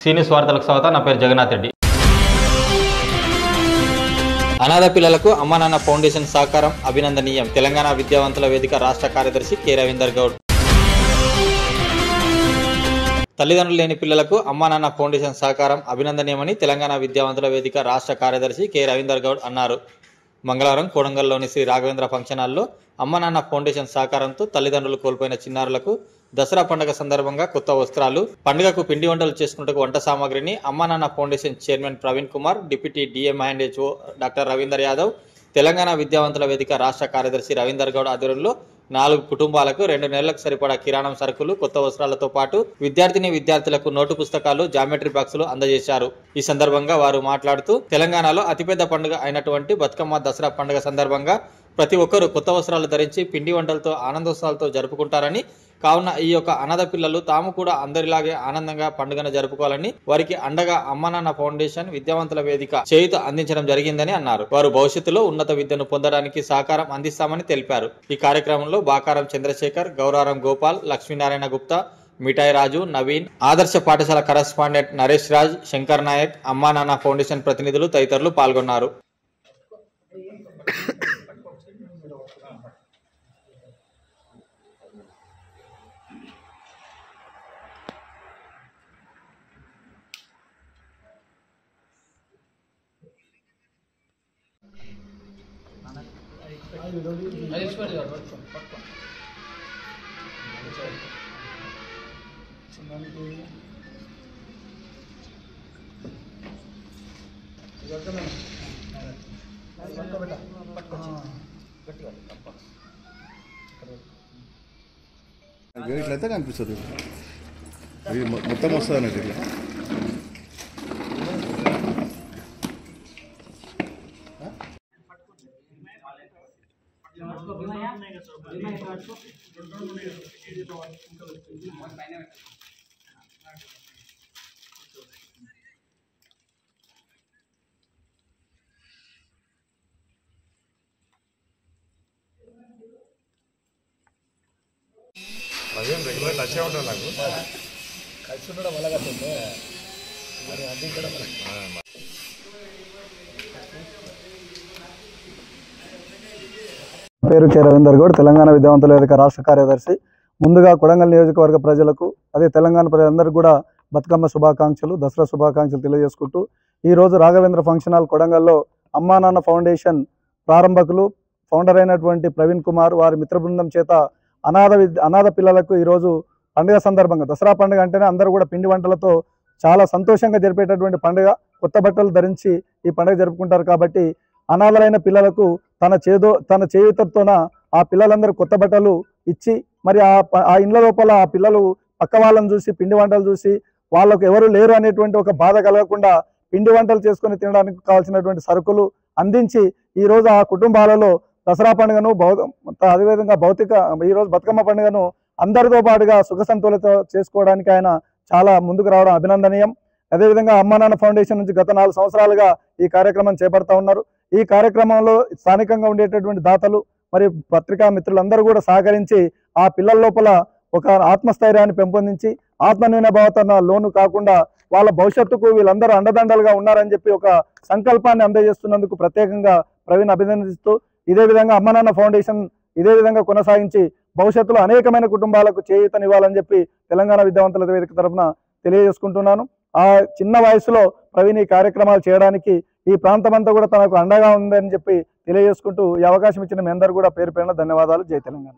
సీనియస్ వార్తలకు స్వాగతం. నా పేరు జగన్నాథ్ రెడ్డి. అనాథ పిల్లలకు అమ్మ నాన్న ఫౌండేషన్ సహకారం అభినందనీయం. తెలంగాణ విద్యావంతుల వేదిక రాష్ట్ర కార్యదర్శి కె రవీందర్ గౌడ్. తల్లిదండ్రులు లేని పిల్లలకు అమ్మ నాన్న ఫౌండేషన్ సహకారం అభినందనీయమని తెలంగాణ విద్యావంతుల వేదిక రాష్ట్ర కార్యదర్శి కె రవీందర్ గౌడ్ అన్నారు. మంగళవారం కోడంగల్లోని శ్రీ రాఘవేంద్ర ఫంక్షన్ హాల్లో అమ్మ నాన్న ఫౌండేషన్ సహకారంతో తల్లిదండ్రులు కోల్పోయిన చిన్నారులకు దసరా పండుగ సందర్భంగా కొత్త వస్త్రాలు, పండుగకు పిండి వంటలు చేసుకున్నట్టుకు వంట సామాగ్రిని Amma Nanna foundation chairman Praveen Kumar, deputy DM and HO doctor Ravinder Yadav, Telangana విద్యావంతుల వేదిక రాష్ట్ర కార్యదర్శి రవీందర్ గౌడ్ ఆధ్వర్యంలో 4 కుటుంబాలకు 2 నెలలకు సరిపడా కిరాణం సరుకులు, కొత్త వస్త్రాలతో పాటు విద్యార్థులకు నోటు పుస్తకాలు, జామెట్రీ బాక్సులు అందజేశారు. ఈ సందర్భంగా వారు మాట్లాడుతూ తెలంగాణలో అతిపెద్ద పండుగ అయినటువంటి బతుకమ్మ దసరా పండుగ సందర్భంగా ప్రతి ఒక్కరూ కొత్త వస్త్రాలు ధరించి పిండి వంటలతో ఆనందోత్సవాలతో జరుపుకుంటారని, కావున ఈ యొక్క అనాథ పిల్లలు తాము కూడా అందరిలాగే ఆనందంగా పండుగను జరుపుకోవాలని వారికి అండగా అమ్మ నాన్న ఫౌండేషన్ విద్యావంతుల వేదిక చేయూత అందించడం జరిగిందని అన్నారు. వారు భవిష్యత్తులో ఉన్నత విద్యను పొందడానికి సహకారం అందిస్తామని తెలిపారు. ఈ కార్యక్రమంలో బాకారం చంద్రశేఖర్, గౌరారం గోపాల్, లక్ష్మీనారాయణ గుప్తా, మిఠాయి రాజు, నవీన్, ఆదర్శ పాఠశాల కరస్పాండెంట్ నరేష్ రాజ్, శంకర్ నాయక్, అమ్మా నాన్న ఫౌండేషన్ ప్రతినిధులు తదితరులు పాల్గొన్నారు. ఇట్లయితే కనిపిస్తుంది, మొత్తం వస్తుంది అన్నట్టు. ఇట్లా అదేం రెగ్యులర్ టచ్ ఉంటాను నాకు కలిసి ఉండడం వల్ల కదండి. పేరు కె రవీందర్ గౌడ్, తెలంగాణ విద్యావంతుల వేదిక రాష్ట్ర కార్యదర్శి. ముందుగా కొడంగల్ నియోజకవర్గ ప్రజలకు, అదే తెలంగాణ ప్రజలందరికీ కూడా బతుకమ్మ శుభాకాంక్షలు, దసరా శుభాకాంక్షలు తెలియజేసుకుంటూ ఈరోజు రాఘవేంద్ర ఫంక్షన్ హాల్ కొడంగల్లో అమ్మా నాన్న ఫౌండేషన్ ప్రారంభకులు, ఫౌండర్ అయినటువంటి ప్రవీణ్ కుమార్ వారి మిత్ర బృందం చేత అనాథ పిల్లలకు ఈరోజు పండుగ సందర్భంగా, దసరా పండుగ అంటేనే అందరూ కూడా పిండి వంటలతో చాలా సంతోషంగా జరిపేటటువంటి పండుగ. కొత్త బట్టలు ధరించి ఈ పండుగ జరుపుకుంటారు కాబట్టి అనాథలైన పిల్లలకు తన చేయూతతోన ఆ పిల్లలందరూ కొత్త బట్టలు ఇచ్చి, మరి ఆ ఇండ్ల లోపల ఆ పిల్లలు పక్క వాళ్ళని చూసి, పిండి వంటలు చూసి వాళ్ళకు ఎవరు లేరు అనేటువంటి ఒక బాధ కలగకుండా పిండి వంటలు చేసుకొని తినడానికి కావాల్సినటువంటి సరుకులు అందించి ఈరోజు ఆ కుటుంబాలలో దసరా పండుగను, అదేవిధంగా ఈరోజు బతుకమ్మ పండుగను అందరితో పాటుగా సుఖ సంతోషంతో చేసుకోవడానికి ఆయన చాలా ముందుకు రావడం అభినందనీయం. అదేవిధంగా అమ్మా నాన్న ఫౌండేషన్ నుంచి గత 4 సంవత్సరాలుగా ఈ కార్యక్రమం చేపడతా ఉన్నారు. ఈ కార్యక్రమంలో స్థానికంగా ఉండేటటువంటి దాతలు మరియు పత్రికా మిత్రులందరూ కూడా సహకరించి ఆ పిల్లల లోపల ఒక ఆత్మస్థైర్యాన్ని పెంపొందించి, ఆత్మనిర్భరత లోను కాకుండా వాళ్ళ భవిష్యత్తుకు వీళ్ళందరూ అండదండలుగా ఉన్నారని చెప్పి ఒక సంకల్పాన్ని అందజేస్తున్నందుకు ప్రత్యేకంగా ప్రవీణ్ అభినందిస్తూ, ఇదే విధంగా అమ్మ నాన్న ఫౌండేషన్ ఇదే విధంగా కొనసాగించి భవిష్యత్తులో అనేకమైన కుటుంబాలకు చేయూతనివ్వాలని చెప్పి తెలంగాణ విద్యావంతుల వేదిక తరఫున తెలియజేసుకుంటున్నాను. ఆ చిన్న వయసులో ప్రవీణ్ ఈ కార్యక్రమాలు చేయడానికి ఈ ప్రాంతమంతా కూడా తనకు అండగా ఉందని చెప్పి తెలియజేసుకుంటూ ఈ అవకాశం ఇచ్చిన మీ అందరూ కూడా పేరు పేరున ధన్యవాదాలు. జై తెలంగాణ.